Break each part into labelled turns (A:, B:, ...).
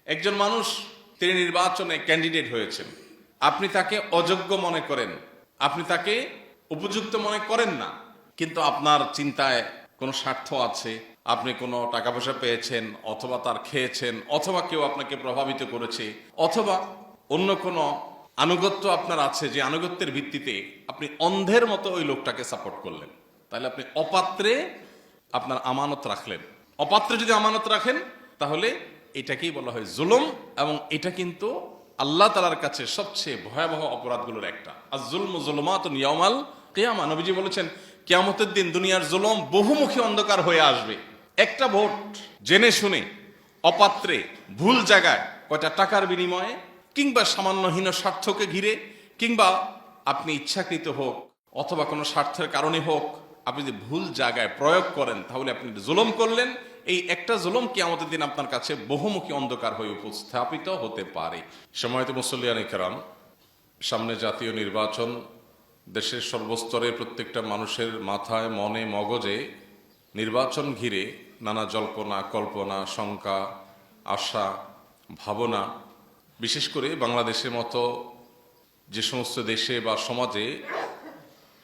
A: একজন মানুষ তিনি নির্বাচনে ক্যান্ডিডেট হয়েছেন, আপনি তাকে অযোগ্য মনে করেন, আপনি তাকে উপযুক্ত মনে করেন না, কিন্তু আপনার চিন্তায় কোনো স্বার্থ আছে, আপনি কোনো টাকা পয়সা পেয়েছেন, অথবা তার খেয়েছেন, অথবা কেউ আপনাকে প্রভাবিত করেছে, অথবা অন্য কোনো আনুগত্য আপনার আছে, যে আনুগত্যের ভিত্তিতে আপনি অন্ধের মতো ওই লোকটাকে সাপোর্ট করলেন, তাহলে আপনি অপাত্রে আপনার আমানত রাখলেন। অপাত্রে যদি আমানত রাখেন তাহলে এটাকেই বলা হয় জুলুম, এবং এটা কিন্তু আল্লাহ তাআলার কাছে সবচেয়ে ভয়াবহ অপরাধগুলোর একটা। আর জুলমু যুলুমাতুন ইয়াউমাল কিয়ামা, নবীজি বলেছেন কিয়ামতের দিন দুনিয়ার জুলুম বহুমুখী অন্ধকার হয়ে আসবে। একটা ভোট জেনে শুনে অপাত্রে ভুল জায়গায়, কয়টা টাকার বিনিময়ে, কিংবা সামান্য হীন স্বার্থকে ঘিরে, কিংবা আপনি ইচ্ছাকৃত হোক অথবা কোনো স্বার্থের কারণে হোক, আপনি যদি ভুল জায়গায় প্রয়োগ করেন তাহলে আপনি জুলুম করলেন। এই একটা জুলুম কিয়ামতের দিন আপনার কাছে বহুমুখী অন্ধকার হয়ে উপস্থাপিত হতে পারে। সম্মানিত মুসল্লিয়ান কিরাম, সামনে জাতীয় নির্বাচন, দেশের সর্বস্তরে প্রত্যেকটা মানুষের মাথায়, মনে, মগজে নির্বাচন ঘিরে নানা জল্পনা কল্পনা, শঙ্কা, আশা, ভাবনা। বিশেষ করে বাংলাদেশের মতো যে সমস্ত দেশে বা সমাজে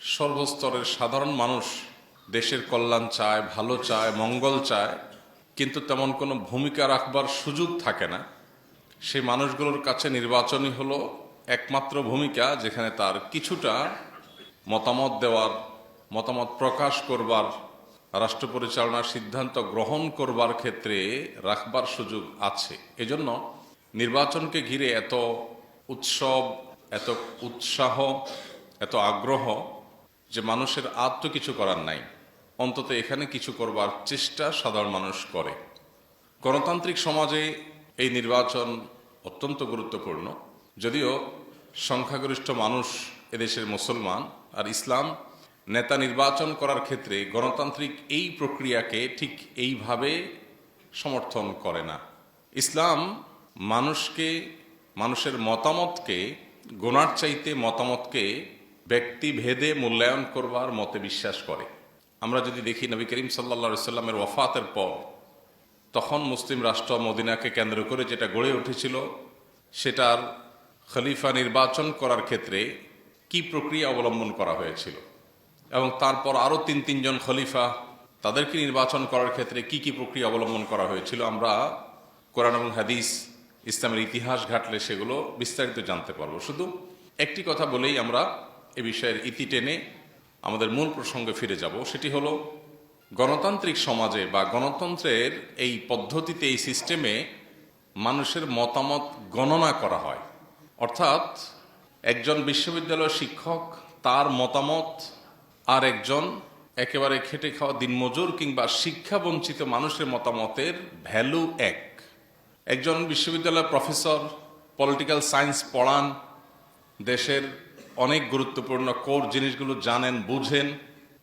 A: সর্বস্তরের সাধারণ মানুষ দেশের কল্যাণ চায়, ভালো চায়, মঙ্গল চায়, কিন্তু তেমন কোনো ভূমিকা রাখবার সুযোগ থাকে না, সেই মানুষগুলোর কাছে নির্বাচনই হলো একমাত্র ভূমিকা, যেখানে তার কিছুটা মতামত দেওয়ার, মতামত প্রকাশ করবার, রাষ্ট্র পরিচালনার সিদ্ধান্ত গ্রহণ করবার ক্ষেত্রে রাখবার সুযোগ আছে। এজন্য নির্বাচনকে ঘিরে এত উৎসব, এত উৎসাহ, এত আগ্রহ, যে মানুষের আর তো কিছু করার নাই, অন্তত এখানে কিছু করবার চেষ্টা সাধারণ মানুষ করে। গণতান্ত্রিক সমাজে এই নির্বাচন অত্যন্ত গুরুত্বপূর্ণ। যদিও সংখ্যাগরিষ্ঠ মানুষ এদেশের মুসলমান, আর ইসলাম নেতা নির্বাচন করার ক্ষেত্রে গণতান্ত্রিক এই প্রক্রিয়াকে ঠিক এইভাবে সমর্থন করে না। ইসলাম মানুষকে, মানুষের মতামতকে গোনার চাইতে মতামতকে ব্যক্তিভেদে মূল্যায়ন করবার মতে বিশ্বাস করে। আমরা যদি দেখি নবী করিম সাল্লাল্লাহু আলাইহি সাল্লামের ওয়াফাতের পর, তখন মুসলিম রাষ্ট্র মদিনাকে কেন্দ্র করে যেটা গড়ে উঠেছিল, সেটার খলিফা নির্বাচন করার ক্ষেত্রে কি প্রক্রিয়া অবলম্বন করা হয়েছিল, এবং তারপর আরও তিনজন খলিফা, তাদেরকে নির্বাচন করার ক্ষেত্রে কি কি প্রক্রিয়া অবলম্বন করা হয়েছিল, আমরা কোরআন এবং হাদিস, ইসলামের ইতিহাস ঘাটলে সেগুলো বিস্তারিত জানতে পারবো। শুধু একটি কথা বলেই আমরা এ বিষয়ের ইতি টেনে আমাদের মূল প্রসঙ্গে ফিরে যাব। সেটি হলো, গণতান্ত্রিক সমাজে বা গণতন্ত্রের এই পদ্ধতিতে, এই সিস্টেমে মানুষের মতামত গণনা করা হয়। অর্থাৎ একজন বিশ্ববিদ্যালয়ের শিক্ষক, তার মতামত আর একজন একেবারে খেটে খাওয়া দিনমজুর কিংবা শিক্ষা বঞ্চিত মানুষের মতামতের ভ্যালু এক। একজন বিশ্ববিদ্যালয়ের প্রফেসর পলিটিক্যাল সায়েন্স পড়ান, দেশের অনেক গুরুত্বপূর্ণ কোর জিনিসগুলো জানেন, বুঝেন,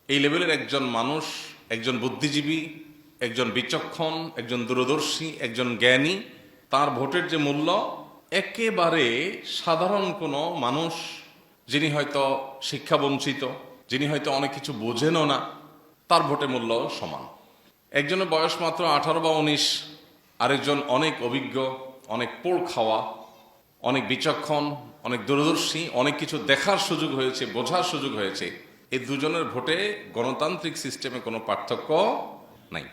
A: এই লেভেলের একজন মানুষ, একজন বুদ্ধিজীবী, একজন বিচক্ষণ, একজন দূরদর্শী, একজন জ্ঞানী, তার ভোটের যে মূল্য, একেবারে সাধারণ কোনো মানুষ, যিনি হয়তো শিক্ষা বঞ্চিত, যিনি হয়তো অনেক কিছু বোঝেনও না, তার ভোটের মূল্য সমান। একজনের বয়স মাত্র 18 বা 19, আরেকজন অনেক অভিজ্ঞ, অনেক পোড় খাওয়া, অনেক বিচক্ষণ, অনেক দূরদর্শী, অনেক কিছু দেখার সুযোগ হয়েছে, বোঝার সুযোগ হয়েছে। এই দুজনের ভোটে গণতান্ত্রিক সিস্টেমে কোনো পার্থক্য নাই।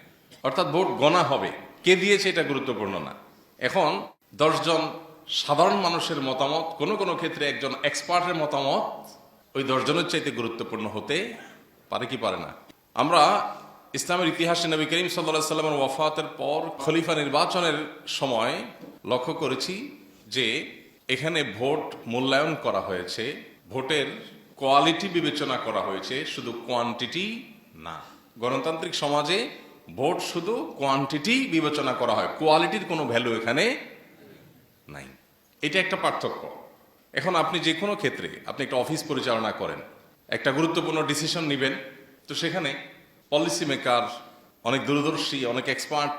A: অর্থাৎ ভোট গণা হবে, কে দিয়েছে এটা গুরুত্বপূর্ণ না। এখন 10 জন সাধারণ মানুষের মতামত, কোনো কোনো ক্ষেত্রে একজন এক্সপার্টের মতামত ওই 10 জনের চাইতে গুরুত্বপূর্ণ হতে পারে কি পারে না। আমরা ইসলামের ইতিহাসে নবী করিম সাল্লাল্লাহু আলাইহি সাল্লামের ওয়াফাতের পর খলিফা নির্বাচনের সময় লক্ষ্য করেছি যে এখানে ভোট মূল্যায়ন করা হয়েছে, ভোটের কোয়ালিটি বিবেচনা করা হয়েছে, শুধু কোয়ান্টিটি না। গণতান্ত্রিক সমাজে ভোট শুধু কোয়ান্টিটি বিবেচনা করা হয়, কোয়ালিটির কোনো ভ্যালু এখানে নাই। এটা একটা পার্থক্য। এখন আপনি যে কোনো ক্ষেত্রে, আপনি একটা অফিস পরিচালনা করেন, একটা গুরুত্বপূর্ণ ডিসিশন নেবেন, তো সেখানে পলিসি মেকার, অনেক দূরদর্শী, অনেক এক্সপার্ট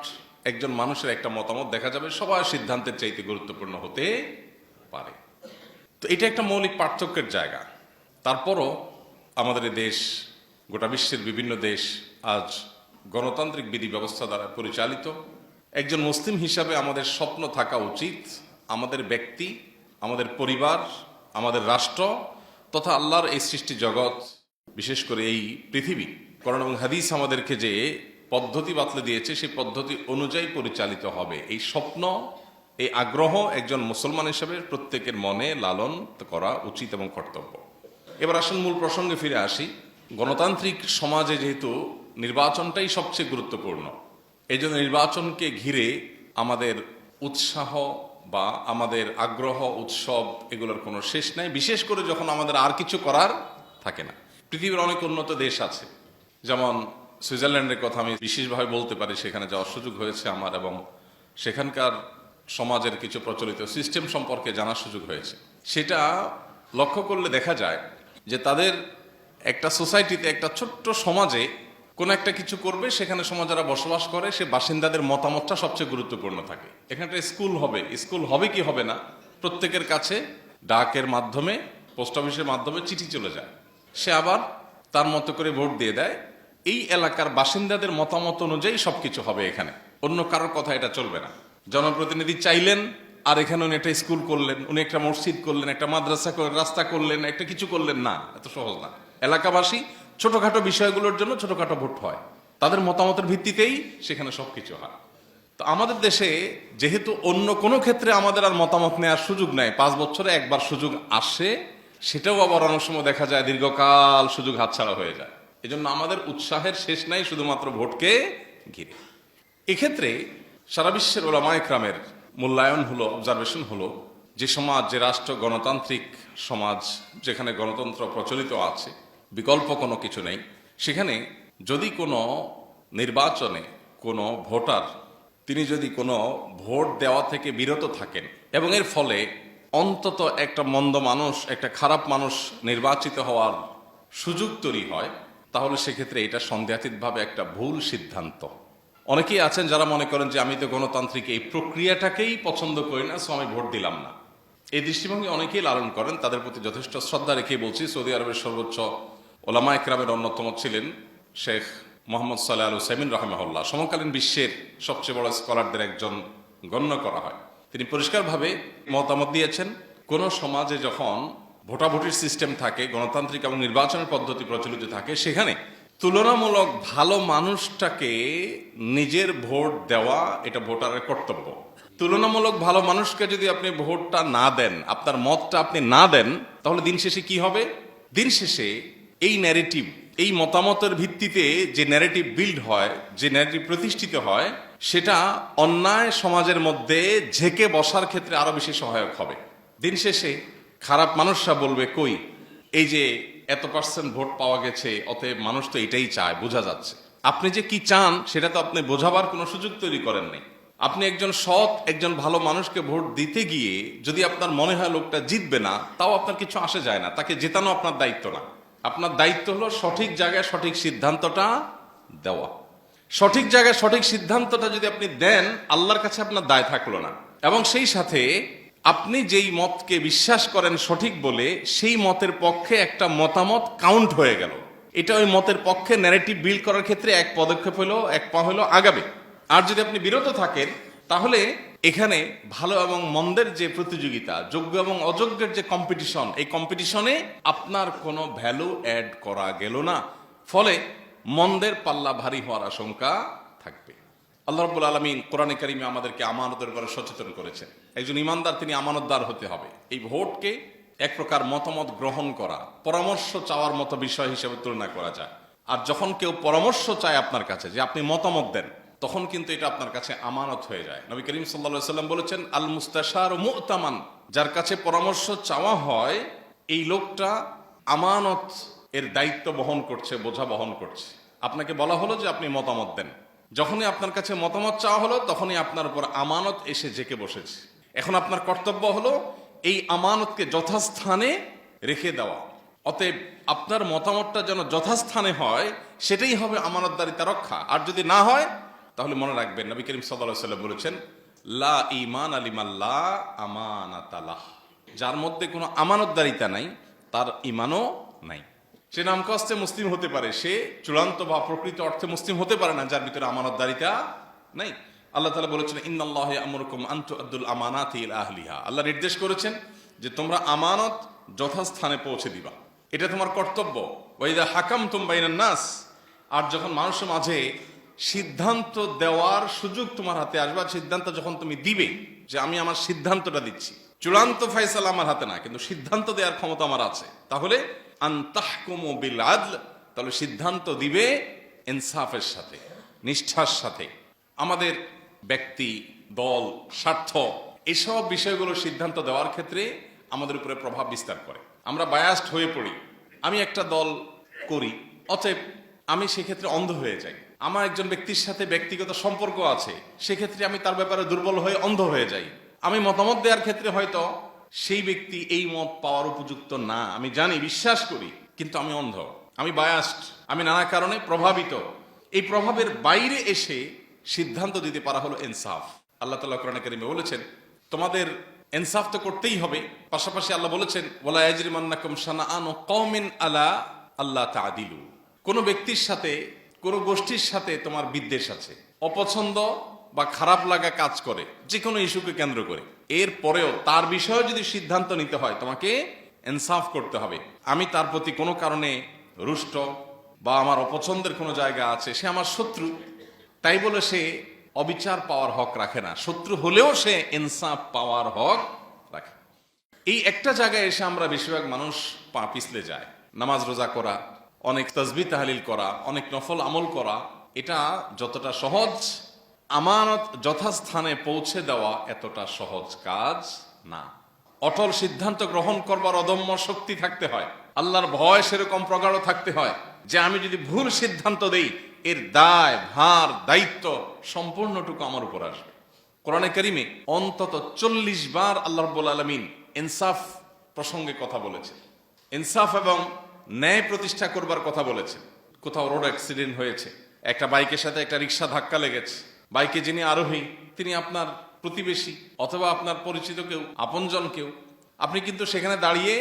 A: একজন মানুষের একটা মতামত দেখা যাবে সবার সিদ্ধান্তের চাইতে গুরুত্বপূর্ণ হতে পারে। তো এটা একটা মৌলিক পার্থক্যের জায়গা। তারপরও আমাদের দেশ, গোটা বিশ্বের বিভিন্ন দেশ আজ গণতান্ত্রিক বিধি ব্যবস্থা দ্বারা পরিচালিত, একজন মুসলিম হিসাবে আমাদের স্বপ্ন থাকা উচিত আমাদের ব্যক্তি, আমাদের পরিবার, আমাদের রাষ্ট্র তথা আল্লাহর এই সৃষ্টি জগৎ, বিশেষ করে এই পৃথিবী, কোরআন এবং হাদিস আমাদেরকে যে পদ্ধতি বাতলে দিয়েছে সেই পদ্ধতি অনুযায়ী পরিচালিত হবে। এই স্বপ্ন, এই আগ্রহ একজন মুসলমান হিসেবে প্রত্যেকের মনে লালন করা উচিত এবং কর্তব্য। এবার আসুন মূল প্রসঙ্গে ফিরে আসি। গণতান্ত্রিক সমাজে যেহেতু নির্বাচনটাই সবচেয়ে গুরুত্বপূর্ণ, এই জন্য নির্বাচনকে ঘিরে আমাদের উৎসাহ বা আমাদের আগ্রহ, উৎসব এগুলোর কোনো শেষ নাই, বিশেষ করে যখন আমাদের আর কিছু করার থাকে না। পৃথিবীর অনেক উন্নত দেশ আছে, যেমন সুইজারল্যান্ডের কথা আমি বিশেষভাবে বলতে পারি, সেখানে যাওয়ার সুযোগ হয়েছে আমার এবং সেখানকার সমাজের কিছু প্রচলিত সিস্টেম সম্পর্কে জানার সুযোগ হয়েছে। সেটা লক্ষ্য করলে দেখা যায় যে তাদের একটা সোসাইটিতে, একটা ছোট্ট সমাজে কোনো একটা কিছু করবে, সেখানে সমাজ যারা বসবাস করে সে বাসিন্দাদের মতামতটা সবচেয়ে গুরুত্বপূর্ণ থাকে। এখানে একটা স্কুল হবে কি হবে না, প্রত্যেকের কাছে ডাকের মাধ্যমে, পোস্ট অফিসের মাধ্যমে চিঠি চলে যায়, সে আবার তার মতো করে ভোট দিয়ে দেয়। এই এলাকার বাসিন্দাদের মতামত অনুযায়ী সবকিছু হবে এখানে, অন্য কারোর কথা এটা চলবে না। জনপ্রতিনিধি চাইলেন আর এখানে উনি একটা স্কুল করলেন, উনি একটা মসজিদ করলেন, একটা মাদ্রাসা করলেন, রাস্তা করলেন, একটা কিছু করলেন না, এত সহজ না। এলাকাবাসী ছোটখাটো বিষয়গুলোর জন্য ছোটখাটো ভোট হয়, তাদের মতামতের ভিত্তিতেই সেখানে সবকিছু হয়। তো আমাদের দেশে যেহেতু অন্য কোনো ক্ষেত্রে আমাদের আর মতামত নেওয়ার সুযোগ নাই, 5 বছরে একবার সুযোগ আসে, সেটাও আবার অনেক সময় দেখা যায় দীর্ঘকাল সুযোগ হাতছাড়া হয়ে যায়। এজন্য আমাদের উৎসাহের শেষ নাই শুধুমাত্র ভোটকে ঘিরে। এক্ষেত্রে সারা বিশ্বের ওলামায়ে কেরামের মূল্যায়ন হলো, অবজারভেশন হলো, যে সমাজ, যে রাষ্ট্র গণতান্ত্রিক সমাজ, যেখানে গণতন্ত্র প্রচলিত আছে, বিকল্প কোনো কিছু নেই, সেখানে যদি কোনো নির্বাচনে কোনো ভোটার তিনি যদি কোনো ভোট দেওয়া থেকে বিরত থাকেন এবং এর ফলে অন্তত একটা মন্দ মানুষ, একটা খারাপ মানুষ নির্বাচিত হওয়ার সুযোগ তৈরি হয়, তাহলে সেক্ষেত্রে এটা সন্দেহাতীতভাবে একটা ভুল সিদ্ধান্ত। অনেকেই আছেন যারা মনে করেন যে আমি তো গণতান্ত্রিক এই প্রক্রিয়াটাকেই পছন্দ করি না, সো আমি ভোট দিলাম না। এই দৃষ্টিভঙ্গি অনেকেই লালন করেন, তাদের প্রতি যথেষ্ট শ্রদ্ধা রেখে বলছি। সৌদি আরবের সর্বোচ্চ ওলামায়ে কেরামের অন্যতম ছিলেন শেখ মোহাম্মদ সালেহ আল উসাইমিন রাহিমাহুল্লাহ, সমকালীন বিশ্বের সবচেয়ে বড় স্কলারদের একজন গণ্য করা হয়। তিনি পরিষ্কারভাবে মতামত দিয়েছেন, কোন সমাজে যখন ভোটাভুটির সিস্টেম থাকে, গণতান্ত্রিক এবং নির্বাচনের পদ্ধতি প্রচলিত থাকে, সেখানে তুলনামূলক ভালো মানুষটাকে নিজের ভোট দেওয়া এটা ভোটারের কর্তব্য। তুলনামূলক ভালো মানুষকে যদি আপনি ভোটটা না দেন, আপনার মতটা আপনি না দেন, তাহলে দিন শেষে কি হবে? দিন শেষে এই ন্যারেটিভ, এই মতামতের ভিত্তিতে যে ন্যারেটিভ বিল্ড হয়, যে ন্যারেটিভ প্রতিষ্ঠিত হয়, সেটা অন্যায় সমাজের মধ্যে ঝেঁকে বসার ক্ষেত্রে আরো বেশি সহায়ক হবে। দিন শেষে খারাপ মানুষরা বলবে, কই এই যে এত পার্সেন্ট ভোট পাওয়া গেছে, অতএব মানুষ তো এটাই চায়, বোঝা যাচ্ছে। আপনি যে কি চান সেটা তো আপনি বোঝাবার কোনো সুযোগ তৈরি করেন নাই। আপনি একজন সৎ, একজন ভালো মানুষকে ভোট দিতে গিয়ে যদি আপনার মনে হয় লোকটা জিতবে না, তাও আপনার কিছু আসে যায় না, তাকে জেতানো আপনার দায়িত্ব না। আপনার দায়িত্ব হলো সঠিক জায়গায় সঠিক সিদ্ধান্তটা দেওয়া। সঠিক জায়গায় সঠিক সিদ্ধান্তটা যদি আপনি দেন, আল্লাহর কাছে আপনার দায় থাকলো না। এবং সেই সাথে আপনি যেই মতকে বিশ্বাস করেন সঠিক বলে, সেই মতের পক্ষে একটা মতামত কাউন্ট হয়ে গেল। এটা ওই মতের পক্ষে ন্যারেটিভ বিল্ড করার ক্ষেত্রে এক পদক্ষেপ হলো, এক পা হলো আগাবে। আর যদি আপনি বিরত থাকেন, তাহলে এখানে ভালো এবং মন্দের যে প্রতিযোগিতা, যোগ্য এবং অযোগ্যের যে কম্পিটিশন, এই কম্পিটিশনে আপনার কোনো ভ্যালু অ্যাড করা গেল না। ফলে মন্দের পাল্লা ভারী হওয়ার আশঙ্কা থাকবে। আল্লাহ রাব্বুল আলামিন কোরআনে কারিমে আমাদেরকে আমানতের ব্যাপারে সচেতন করেছেন। একজন ইমানদার তিনি আমানতদার হতে হবে। এই ভোটকে এক প্রকার মতামত গ্রহণ করা, পরামর্শ চাওয়ার মতো বিষয় হিসেবে তুলনা করা যায়। আর যখন কেউ পরামর্শ চায় আপনার কাছে, যে আপনি মতামত দেন, তখন কিন্তু এটা আপনার কাছে আমানত হয়ে যায়। নবী করিম সাল্লাল্লাহু আলাইহি সাল্লাম বলেছেন, আল মুস্তাশার মু'তামান, যার কাছে পরামর্শ চাওয়া হয় এই লোকটা আমানত এর দায়িত্ব বহন করছে, বোঝা বহন করছে। আপনাকে বলা হলো যে আপনি মতামত দেন, যখনই আপনার কাছে মতামত চাওয়া হলো, তখনই আপনার উপর আমানত এসে জেঁকে বসেছে। এখন আপনার কর্তব্য হলো এই আমানতকে যথাস্থানে রেখে দেওয়া। অতএব আপনার মতামতটা যেন যথাস্থানে হয়, সেটাই হবে আমানতদারিতা রক্ষা। আর যদি না হয়, তাহলে মনে রাখবেন নবী করিম সাল্লাল্লাহু আলাইহি ওয়াসাল্লাম বলেছেন, লা ঈমান লিমাল্লা আমানাতালাহ, যার মধ্যে কোনো আমানতদারিতা নাই, তার ঈমানও নাই। সে নামকাস্তে মুসলিম হতে পারে, সে চূড়ান্ত বা প্রকৃত অর্থে মুসলিম হতে পারে না যার ভিতরে আমানতদারিতা নাই। আল্লাহ তাআলা বলেছেন ইন্নাল্লাহা ইয়া'মুরুকুম আন তু'আদ্দুল আমানাতি ইলা আহলিহা। আল্লাহ নির্দেশ করেছেন যে তোমরা আমানত যথাস্থানে পৌঁছে দিবা, এটা তোমার কর্তব্য। ওয়া ইযা হাকামতুম বাইনান নাস, আর যখন মানুষের মাঝে সিদ্ধান্ত দেওয়ার সুযোগ তোমার হাতে আসবে, সিদ্ধান্ত যখন তুমি দিবে, যে আমি আমার সিদ্ধান্তটা দিচ্ছি, চূড়ান্ত ফয়সালা আমার হাতে না, কিন্তু সিদ্ধান্ত দেওয়ার ক্ষমতা আমার আছে, তাহলে আন তাহকুমু বিল আদল, তাহলে সিদ্ধান্ত দিবে ইনসাফের সাথে, নিষ্ঠার সাথে। আমাদের ব্যক্তি, দল, স্বার্থ, এসব বিষয়গুলো সিদ্ধান্ত দেওয়ার ক্ষেত্রে আমাদের উপরে প্রভাব বিস্তার করে। আমরা বায়াসড হয়ে পড়ি। আমি একটা দল করি, অতএব আমি সেক্ষেত্রে অন্ধ হয়ে যাই। আমার একজন ব্যক্তির সাথে ব্যক্তিগত সম্পর্ক আছে, সেক্ষেত্রে আমি তার ব্যাপারে দুর্বল হয়ে অন্ধ হয়ে যাই। আমি মতামত দেওয়ার ক্ষেত্রে হয়তো সেই ব্যক্তি এই মত পাওয়ার উপযুক্ত না, আমি জানি, বিশ্বাস করি, কিন্তু আমি অন্ধ, আমি বায়াসড, আমি নানা কারণে প্রভাবিত। এই প্রভাবের বাইরে এসে সিদ্ধান্ত দিতে পারা হলো ইনসাফ। আল্লাহ তাআলা কোরআনে কারীমে বলেছেন তোমাদের ইনসাফ তো করতেই হবে, পাশাপাশি আল্লাহ বলেছেন ওয়ালা ইয়াজরিমান্নাকুম শানাআনু কওমিন আলা আল্লা তা'দিলু। কোন ব্যক্তির সাথে, কোন গোষ্ঠীর সাথে তোমার বিদ্বেষ আছে, অপছন্দ বা খারাপ লাগা কাজ করে যে কোনো ইস্যুকে কেন্দ্র করে, এর পরেও তার বিষয়ে যদি সিদ্ধান্ত নিতে হয় তোমাকে ইনসাফ করতে হবে। আমি তার প্রতি কোনো কারণে রুষ্ট বা আমার অপছন্দের কোনো জায়গা আছে, সে আমার শত্রু, তাই বলে সে অবিচার পাওয়ার হক রাখে না, শত্রু হলেও সে ইনসাফ পাওয়ার হক রাখে। এই একটা জায়গায় এসে আমরা বেশিরভাগ মানুষ পা পিছলে যায়। নামাজ রোজা করা, অনেক তাসবিহ তাহলিল করা, অনেক নফল আমল করা, এটা যতটা সহজ, আমানত যথাস্থানে পৌঁছে দেওয়া এতটা সহজ কাজ না। অটল সিদ্ধান্ত গ্রহণ করবার অদম্য শক্তি থাকতে হয়, আল্লাহর ভয় সেরকম প্রগাঢ় থাকতে হয় যে আমি যদি ভুল সিদ্ধান্ত দেই, এর দায় ভার দায়িত্ব সম্পূর্ণটুকু আমার উপর আসবে। কোরআনে কারীমে অন্তত 40 বার আল্লাহ রাব্বুল আলামিন ইনসাফ প্রসঙ্গে কথা বলেছেন, ইনসাফ এবং ন্যায় প্রতিষ্ঠা করবার কথা বলেছেন। কোথাও রোড অ্যাক্সিডেন্ট হয়েছে, একটা বাইকের সাথে একটা রিক্সা ধাক্কা লেগেছে, বাইকে যিনি আরোহী তিনি আপনার প্রতিবেশী অথবা আপনার পরিচিত কেউ, আপনজন কেউ, আপনি কিন্তু সেখানে দাঁড়িয়ে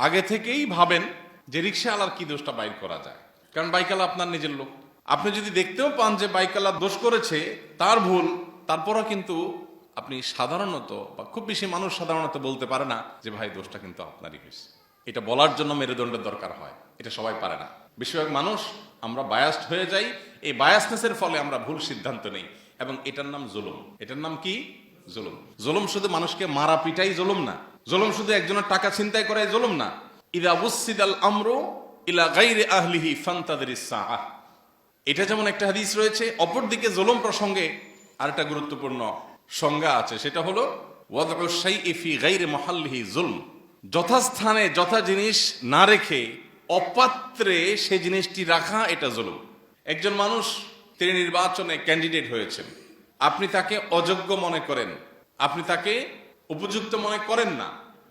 A: আগে থেকেই ভাবেন যে রিক্সাওয়ালার কি দোষটা বাইর করা যায়, কারণ বাইকওয়ালা আপনার নিজের লোক। আপনি যদি দেখতেও পান যে বাইকওয়ালা দোষ করেছে, তার ভুল, তারপরও কিন্তু আপনি সাধারণত বা খুব বেশি মানুষ সাধারণত বলতে পারে না যে ভাই দোষটা কিন্তু আপনারই হয়েছে। এটা বলার জন্য মেরুদণ্ডের দরকার হয়, এটা সবাই পারে না। বেশিরভাগ মানুষ আমরা বায়াসড হয়ে যাই, এই বায়াসনেসের ফলে আমরা ভুল সিদ্ধান্ত নেই, এবং এটার নাম জুলুম। এটার নাম কি? জুলুম। জুলুম শুধু মানুষকে মারা পিটাই জুলুম না, জুলুম শুধু একজনের টাকা ছিনতাই করাই জুলুম না। ইযা বুসসিদাল আমরু ইলা গায়রি আহলিহি ফান্তাযিরিস সাআহ, এটা যেমন একটা হাদিস রয়েছে, অপরদিকে জুলুম প্রসঙ্গে আরেকটা গুরুত্বপূর্ণ সংজ্ঞা আছে, সেটা হলো ওয়াদউশ শাইই ফি গায়রি মুহাল্লিহি জুলম। যথাস্থানে যথা জিনিস না রেখে অপাত্রে সে জিনিসটি রাখা, এটা জুলুম। একজন মানুষ তিনি নির্বাচনে ক্যান্ডিডেট হয়েছেন, আপনি তাকে অযোগ্য মনে করেন, আপনি তাকে উপযুক্ত মনে করেন না,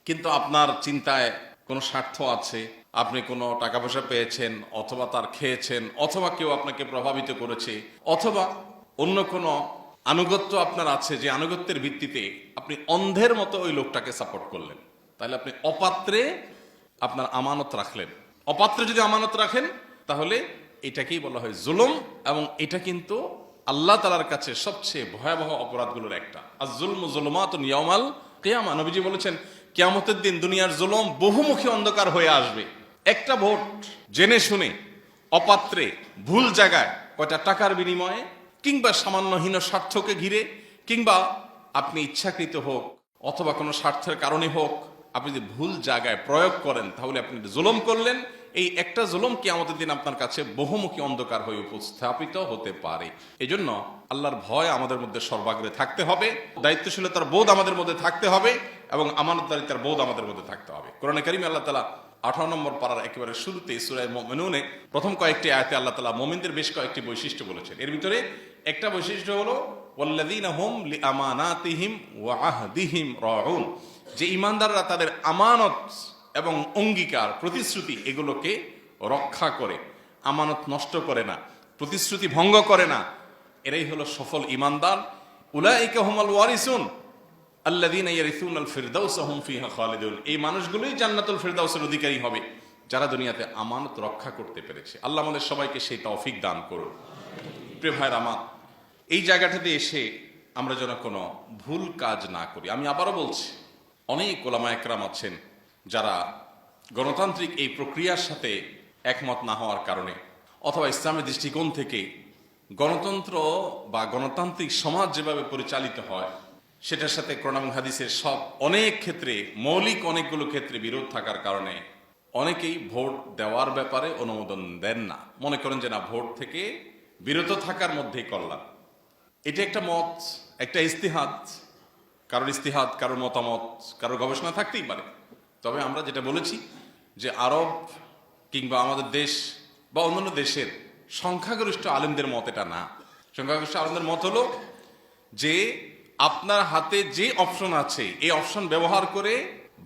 A: কিন্তু আপনার চিন্তায় কোনো স্বার্থ আছে, আপনি কোনো টাকা পয়সা পেয়েছেন, অথবা তার খেয়েছেন, অথবা কেউ আপনাকে প্রভাবিত করেছে, অথবা অন্য কোনো আনুগত্য আপনার আছে, যে আনুগত্যের ভিত্তিতে আপনি অন্ধের মতো ওই লোকটাকে সাপোর্ট করলেন, তাহলে আপনি অপাত্রে আপনার আমানত রাখলেন। অপাত্রে যদি আমানত রাখেন তাহলে এটাকেই বলা হয় জুলুম, এবং এটা কিন্তু আল্লাহ তাআলার কাছে সবচেয়ে ভয়াবহ অপরাধগুলোর একটা। আর যুলমু যুলুমাতুন ইয়াউমাল কিয়ামা, নবীজি বলেছেন কিয়ামতের দিন দুনিয়ার জুলুম বহুমুখী অন্ধকার হয়ে আসবে। একটা ভোট জেনে শুনে অপাত্রে ভুল জায়গায়, কয়টা টাকার বিনিময়ে, কিংবা সামান্য হীন স্বার্থকে ঘিরে, কিংবা আপনি ইচ্ছাকৃত হোক অথবা কোনো স্বার্থের কারণে হোক, আপনি যদি ভুল জায়গায় প্রয়োগ করেন তাহলে আপনি জুলুম করলেন। এই একটা জুলুম কিয়ামতের দিন আপনার কাছে বহুমুখী অন্ধকার হয়ে উপস্থাপিত হতে পারে। এই জন্য আল্লাহর ভয় আমাদের মধ্যে সর্বাগ্রে থাকতে হবে, দায়িত্বশীলতার বোধ আমাদের মধ্যে থাকতে হবে, এবং আমানতদারিতার বোধ আমাদের মধ্যে থাকতে হবে। কোরআনে কারীমে আল্লাহ তাআলা 18 নম্বর পারার একেবারে শুরুতে সূরা মুমিনুনে প্রথম কয়েকটি আয়াতে আল্লাহ তাআলা মুমিনদের বেশ কয়েকটি বৈশিষ্ট্য বলেছেন। এর ভিতরে একটা বৈশিষ্ট্য হলো ওয়াল্লাযীনা হুম লিআমানাতিহিম ওয়া আহদিহিম রাউন, যে ঈমানদাররা তাদের আমানত এবং অঙ্গীকার, প্রতিশ্রুতি, এগুলোকে রক্ষা করে, আমানত নষ্ট করে না, প্রতিশ্রুতি ভঙ্গ করে না, এরাই হলো সফল ঈমানদার। উলাইকা হুমুল ওয়ারিসুন আল্লাযীনা ইয়ারিসুনাল ফিরদাউসা হুম ফিহা খালিদুন, এই মানুষগুলোই জান্নাতুল ফিরদাউসের অধিকারী হবে যারা দুনিয়াতে আমানত রক্ষা করতে পেরেছে। আল্লাহ আমাদের সবাইকে সেই তৌফিক দান করুন। প্রিয় ভাইরা আমার, এই জায়গাটাতে এসে আমরা যেন কোনো ভুল কাজ না করি। আমি আবারও বলছি, অনেক ওলামা একরাম আছেন যারা গণতান্ত্রিক এই প্রক্রিয়ার সাথে একমত না হওয়ার কারণে অথবা ইসলামের দৃষ্টিকোণ থেকে গণতন্ত্র বা গণতান্ত্রিক সমাজ যেভাবে পরিচালিত হয় সেটার সাথে কোরআন এবং হাদিসের সব অনেক ক্ষেত্রে মৌলিক অনেকগুলো ক্ষেত্রে বিরোধ থাকার কারণে অনেকেই ভোট দেওয়ার ব্যাপারে অনুমোদন দেন না, মনে করেন যে না, ভোট থেকে বিরত থাকার মধ্যেই কল্যাণ। এটা একটা মত, একটা ইস্তিহাদ, কারোর ইস্তিহাদ, কারোর মতামত, কারোর গবেষণা থাকতেই পারে। তবে আমরা যেটা বলেছি যে আরব কিংবা আমাদের দেশ বা অন্যান্য দেশের সংখ্যাগরিষ্ঠ আলেমদের মত এটা না। সংখ্যাগরিষ্ঠ আলেমদের মত হলো যে আপনার হাতে যে অপশন আছে এই অপশন ব্যবহার করে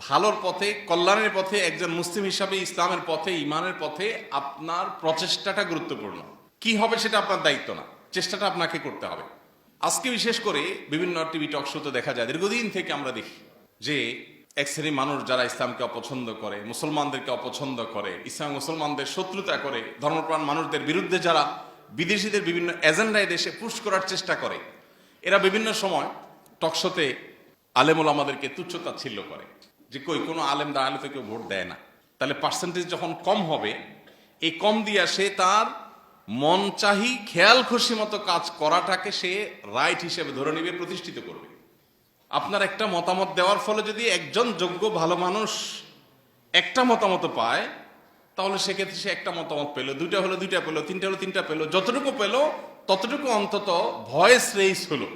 A: ভালোর পথে, কল্যাণের পথে, একজন মুসলিম হিসাবে ইসলামের পথে, ইমানের পথে আপনার প্রচেষ্টাটা গুরুত্বপূর্ণ। কি হবে সেটা আপনার দায়িত্ব না, চেষ্টাটা আপনাকে করতে হবে। আজকে বিশেষ করে বিভিন্ন টিভি টক শোতে দেখা যায়, দীর্ঘদিন থেকে আমরা দেখি যে এক শ্রেণীর মানুষ যারা ইসলামকে অপছন্দ করে, মুসলমানদেরকে অপছন্দ করে, ইসলাম মুসলমানদের শত্রুতা করে, ধর্মপ্রাণ মানুষদের বিরুদ্ধে যারা বিদেশিদের বিভিন্ন এজেন্ডায় দেশে পুশ করার চেষ্টা করে, এরা বিভিন্ন সময় টকশোতে আলেম ওলামাদেরকে তুচ্ছতাচ্ছিল্য করে যে কই কোনো আলেম দাঁড়ালে তো কেউ ভোট দেয় না। তাহলে পার্সেন্টেজ যখন কম হবে, এই কম দিয়া সে তার মন চাহি খেয়াল খুশি মতো কাজ করাটাকে সে রাইট হিসেবে ধরে নিবে, প্রতিষ্ঠিত করবে। আপনার একটা মতামত দেওয়ার ফলে যদি একজন যোগ্য ভালো মানুষ একটা মতামত পায়, তাহলে সেক্ষেত্রে সে একটা মতামত পেল, দুইটা হলো দুইটা পেল, তিনটা হলো তিনটা পেল, যতটুকু পেল ততটুকু অন্তত ভয়েস রেইজ হলো।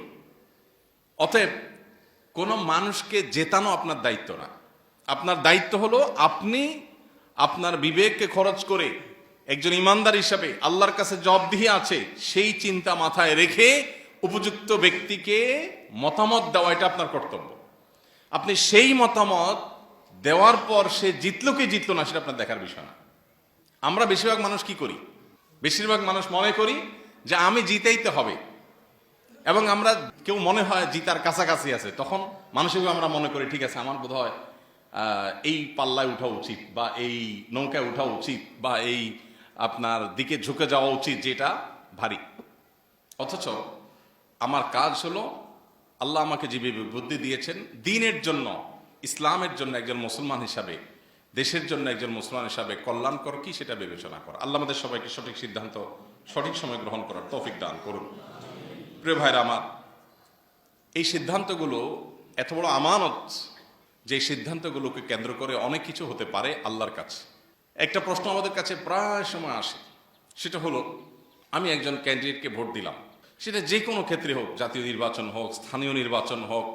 A: অতএব কোনো মানুষকে জেতানো আপনার দায়িত্ব না। আপনার দায়িত্ব হলো আপনি আপনার বিবেককে খরচ করে একজন ইমানদার হিসাবে আল্লাহর কাছে জবাবদিহি আছে সেই চিন্তা মাথায় রেখে উপযুক্ত ব্যক্তিকে মতামত দেওয়া, এটা আপনার কর্তব্য। আপনি সেই মতামত দেওয়ার পর সে জিতলো কি জিতলো না সেটা আপনার দেখার বিষয় না। আমরা বেশিরভাগ মানুষ কি করি? বেশিরভাগ মানুষ মনে করি যে আমি জিতেইতে হবে, এবং আমরা কেউ মনে হয় জিতার কাছাকাছি আছে, তখন মানসিকভাবে আমরা মনে করি ঠিক আছে, আমার বোধ হয় এই পাল্লায় উঠা উচিত, বা এই নৌকায় উঠা উচিত, বা এই আপনার দিকে ঝুঁকে যাওয়া উচিত যেটা ভারী। অথচ আমার কাজ হলো, আল্লাহ আমাকে যে বুদ্ধি দিয়েছেন দ্বীনের জন্য, ইসলামের জন্য একজন মুসলমান হিসাবে, দেশের জন্য একজন মুসলমান হিসাবে কল্যাণকর কি সেটা বিবেচনা করা। আল্লাহ আমাদের সবাইকে সঠিক সিদ্ধান্ত সঠিক সময় গ্রহণ করার তৌফিক দান করুন। প্রিয় ভাইরা আমার, এই সিদ্ধান্তগুলো এত বড় আমানত যে সিদ্ধান্তগুলোকে কেন্দ্র করে অনেক কিছু হতে পারে আল্লাহর কাছে। একটা প্রশ্ন আমাদের কাছে প্রায় সময় আসে, সেটা হলো আমি একজন ক্যান্ডিডেটকে ভোট দিলাম, সেটা যে কোনো ক্ষেত্রে হোক, জাতীয় নির্বাচন হোক, স্থানীয় নির্বাচন হোক,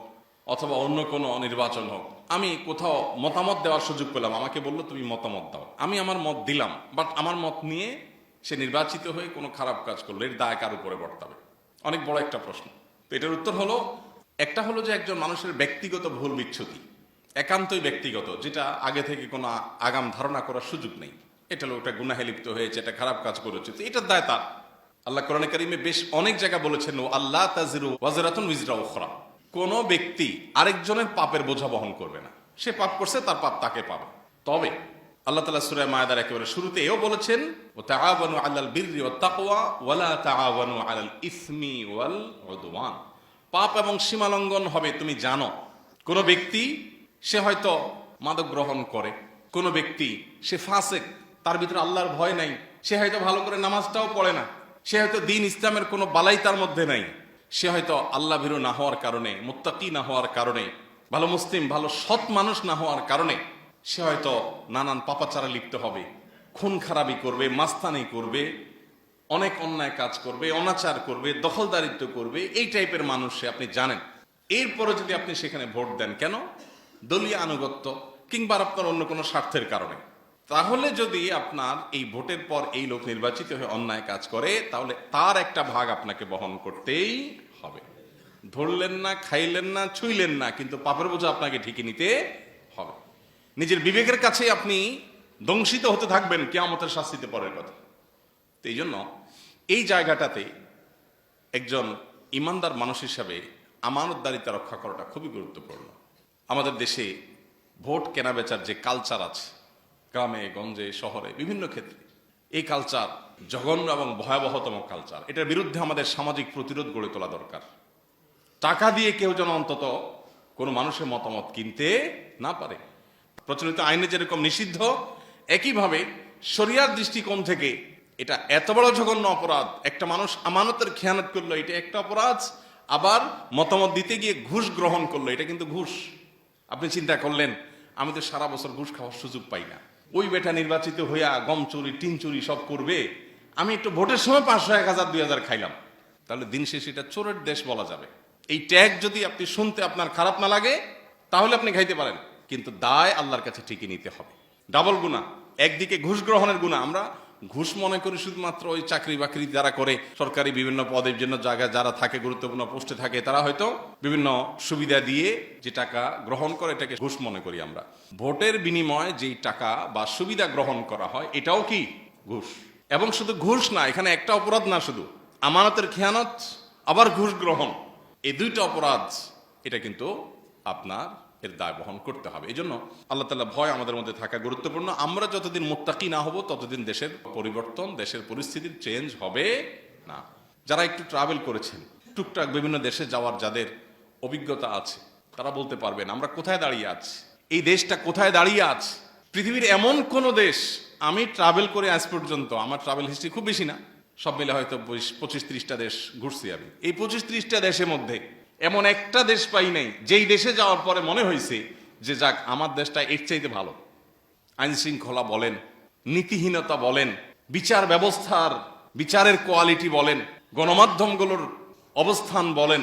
A: অথবা অন্য কোনো নির্বাচন হোক, আমি কোথাও মতামত দেওয়ার সুযোগ পেলাম, আমাকে বললো তুমি মতামত দাও, আমি আমার মত দিলাম, বাট আমার মত নিয়ে সে নির্বাচিত হয়ে কোনো খারাপ কাজ করলো, এর দায় কার উপরে বর্তাবে? অনেক বড় একটা প্রশ্ন। তো এটার উত্তর হলো, একটা হলো যে একজন মানুষের ব্যক্তিগত ভুল বিচ্ছুতি, একান্তই ব্যক্তিগত, যেটা আগে থেকে কোনো আগাম ধারণা করার সুযোগ নেই, এটা লোকটা গুনাহে লিপ্ত হয়েছে, এটা খারাপ কাজ করেছে, তো এটার দায় তার। আল্লাহ কোরআনে কারিমে বেশ অনেক জায়গায় বলেছেন, ও আল্লাহ তাজিরু ওয়াজিরাতুন উজরা উখরা, কোন ব্যক্তি আরেকজনের পাপের বোঝা বহন করবে না, সে পাপ করছে তার পাপ তাকে পাবে। তবে আল্লাহ তাআলা সূরা মায়েদার একেবারে শুরুতে এও বলেছেন, ওয়া তাআওয়ানু আলাল বিররি ওয়াত তাকওয়া ওয়া লা তাআওয়ানু আলাল ইসমি ওয়াল উদওয়ান। পাপ এবং সীমালঙ্ঘন হবে তুমি জানো। কোন ব্যক্তি সে হয়তো মাদক গ্রহণ করে, কোন ব্যক্তি সে ফাসিক, তার ভিতরে আল্লাহর ভয় নাই, সে হয়তো ভালো করে নামাজটাও পড়ে না, সে হয়তো দ্বীন ইসলামের কোনো বালাই তার মধ্যে নাই, সে হয়তো আল্লাহ ভীরু না হওয়ার কারণে, মুত্তাকি না হওয়ার কারণে, ভালো মুসলিম, ভালো সৎ মানুষ না হওয়ার কারণে সে হয়তো নানান পাপাচারে লিপ্ত হবে, খুন খারাপি করবে, মাস্তানি করবে, অনেক অন্যায় কাজ করবে, অনাচার করবে, দখলদারিত্ব করবে, এই টাইপের মানুষ সে, আপনি জানেন। এরপরে যদি আপনি সেখানে ভোট দেন, কেন? দলীয় আনুগত্য কিংবা আপনার অন্য কোনো স্বার্থের কারণে, তাহলে যদি আপনার এই ভোটের পর এই লোক নির্বাচিত হয়ে অন্যায় কাজ করে, তাহলে তার একটা ভাগ আপনাকে বহন করতেই হবে। ধরলেন না, খাইলেন না, ছুঁইলেন না, কিন্তু পাপের বোঝা আপনাকে ঠিকই নিতে হবে। নিজের বিবেকের কাছে আপনি দংশিত হতে থাকবেন কিয়ামতের শাস্তিতে পরের কথা। তো এই জন্য এই জায়গাটাতে একজন ইমানদার মানুষ হিসাবে আমানতদারিতা রক্ষা করাটা খুবই গুরুত্বপূর্ণ। আমাদের দেশে ভোট কেনা বেচার যে কালচার আছে, গ্রামে গঞ্জে শহরে বিভিন্ন ক্ষেত্রে, এই কালচার জঘন্য এবং ভয়াবহতম কালচার। এটার বিরুদ্ধে আমাদের সামাজিক প্রতিরোধ গড়ে তোলা দরকার। টাকা দিয়ে কেউ যেন অন্তত কোনো মানুষের মতামত কিনতে না পারে। প্রচলিত আইনে যেরকম নিষিদ্ধ, একইভাবে শরিয়ার দৃষ্টিকোণ থেকে এটা এত বড় জঘন্য অপরাধ। একটা মানুষ আমানতের খেয়ানত করলো, এটা একটা অপরাধ। আবার মতামত দিতে গিয়ে ঘুষ গ্রহণ করলো, এটা কিন্তু ঘুষ। আপনি চিন্তা করলেন, আমি তো সারা বছর ঘুষ খাওয়ার সুযোগ পাই না, ওই বেটা নির্বাচিত হইয়া গম চুরি টিন চুরি সব করবে, আমি একটু ভোটের সময় 500, 1000, 2000 খাইলাম, তাহলে দিন শেষে এটা চোরের দেশ বলা যাবে। এই ট্যাগ যদি আপনি শুনতে আপনার খারাপ না লাগে তাহলে আপনি খাইতে পারেন, কিন্তু দায় আল্লাহর কাছে ঠিকই নিতে হবে। ডাবল গুনাহ, একদিকে ঘুষ গ্রহণের গুনাহ। আমরা ঘুষ মনে করি শুধুমাত্র ওই চাকরি বাকরি যারা করে, সরকারি বিভিন্ন পদের জন্য জায়গায় যারা থাকে, গুরুত্বপূর্ণ পোস্টে থাকে, তারা হয়তো বিভিন্ন সুবিধা দিয়ে যে টাকা গ্রহণ করে এটাকে ঘুষ মনে করি আমরা। ভোটের বিনিময়ে যেই টাকা বা সুবিধা গ্রহণ করা হয় এটাও কি ঘুষ। এবং শুধু ঘুষ না, এখানে একটা অপরাধ না, শুধু আমানতের খেয়ানত আবার ঘুষ গ্রহণ, এই দুইটা অপরাধ, এটা কিন্তু আপনার এর দায় বহন করতে হবে। এই জন্য আল্লাহ তাআলা ভয় আমাদের মধ্যে থাকা গুরুত্বপূর্ণ। আমরা যতদিন মুত্তাকি না হব ততদিন দেশের পরিবর্তন, দেশের পরিস্থিতির চেঞ্জ হবে না। যারা একটু ট্রাভেল করেছেন, টুকটাক বিভিন্ন দেশে যাওয়ার যাদের অভিজ্ঞতা আছে, তারা বলতে পারবেন আমরা কোথায় দাঁড়িয়ে আছি, এই দেশটা কোথায় দাঁড়িয়ে আছে। পৃথিবীর এমন কোন দেশ, আমি ট্রাভেল করে আজ পর্যন্ত, আমার ট্রাভেল হিস্ট্রি খুব বেশি না, সব মিলে হয়তো 25-30টা দেশ ঘুরছি আমি। এই 25-30টা দেশের মধ্যে এমন একটা দেশ পাই নাই যেই দেশে যাওয়ার পরে মনে হয়েছে যে যাক আমার দেশটা এর চাইতে ভালো। আইন শৃঙ্খলা বলেন, নীতিহীনতা বলেন, বিচার ব্যবস্থার বিচারের কোয়ালিটি বলেন, গণমাধ্যমগুলোর অবস্থান বলেন,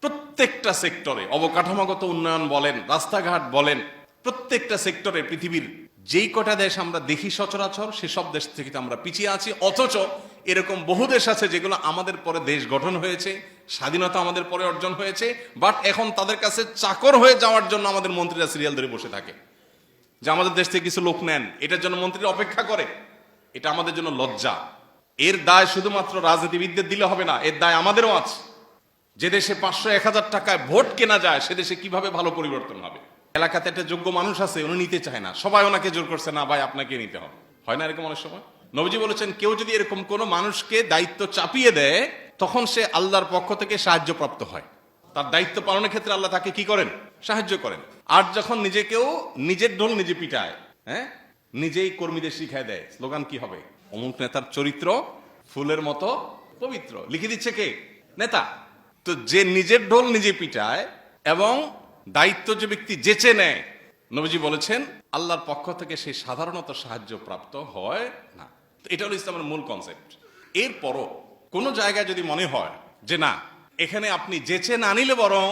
A: প্রত্যেকটা সেক্টরে, অবকাঠামোগত উন্নয়ন বলেন, রাস্তাঘাট বলেন, প্রত্যেকটা সেক্টরে পৃথিবীর যেই কটা দেশ আমরা দেখি সচরাচর সেসব দেশ থেকে আমরা পিছিয়ে আছি। অথচ এরকম বহু দেশ আছে যেগুলো আমাদের পরে দেশ গঠন হয়েছে, স্বাধীনতা আমাদের পরে অর্জন হয়েছে, বাট এখন তাদের কাছে চাকর হয়ে যাওয়ার জন্য আমাদের মন্ত্রীরা সিরিয়াল ধরে বসে থাকে যে আমাদের দেশ থেকে কিছু লোক নেন, এটার জন্য মন্ত্রীরা অপেক্ষা করে। এটা আমাদের জন্য লজ্জা। এর দায় শুধুমাত্র রাজনীতিবিদদের দিলে হবে না, এর দায় আমাদেরও আছে। যে দেশে 500-1000 টাকায় ভোট কেনা যায় সে দেশে কিভাবে ভালো পরিবর্তন হবে। এলাকাতে একটা যোগ্য মানুষ আছে, উনি নিতে চায় না, সবাই ওনাকে জোর করছে, না ভাই আপনাকে নিতে হবে। হয় না এরকম অনেক সময়? নবীজি বলেছেন কেউ যদি এরকম কোনো মানুষকে দায়িত্ব চাপিয়ে দেয় তখন সে আল্লাহর পক্ষ থেকে সাহায্যপ্রাপ্ত হয়। তার দায়িত্ব পালনের ক্ষেত্রে আল্লাহ তাকে কি করেন? সাহায্য করেন। আর যখন নিজেকেও নিজের ঢোল নিজে পিটায়, হ্যাঁ, নিজেই কর্মীদের শিখায় দেয়, স্লোগান কি হবে? অমুক নেতার চরিত্র ফুলের মতো পবিত্র, লিখে দিচ্ছে কে? নেতা। তো যে নিজের ঢোল নিজে পিটায় এবং দায়িত্ব যে ব্যক্তি যেচে নেয়, নবীজি বলেছেন আল্লাহর পক্ষ থেকে সে সাধারণত সাহায্য প্রাপ্ত হয় না। এটা হলো ইসলামের মূল কনসেপ্ট। এরপরও কোন জায়গায় যদি মনে হয় যে না, এখানে আপনি যেচে না নিলে বরং